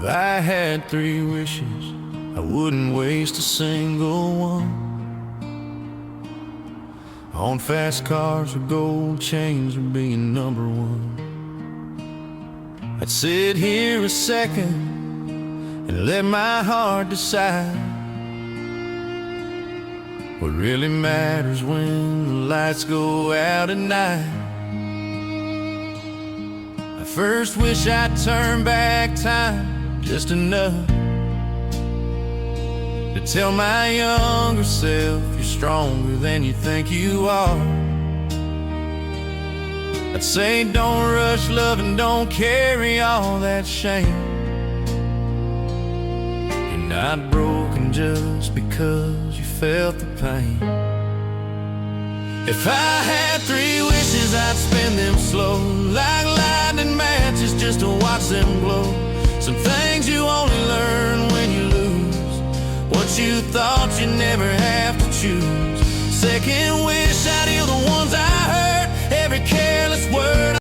I had 3 wishes, I wouldn't waste a single one on fast cars or gold chains or being number 1. I'd sit here a second and let my heart decide what really matters when the lights go out at night. I first wish I'd turn back time just enough to tell my younger self you're stronger than you think you are. I'd say don't rush love and don't carry all that shame. You're not broken just because you felt the pain. If I had 3 wishes, I'd spend them slow, like lightning matches, just to watch them glow. Some things you only learn when you lose what you thought you'd never have to choose. Second wish, I'd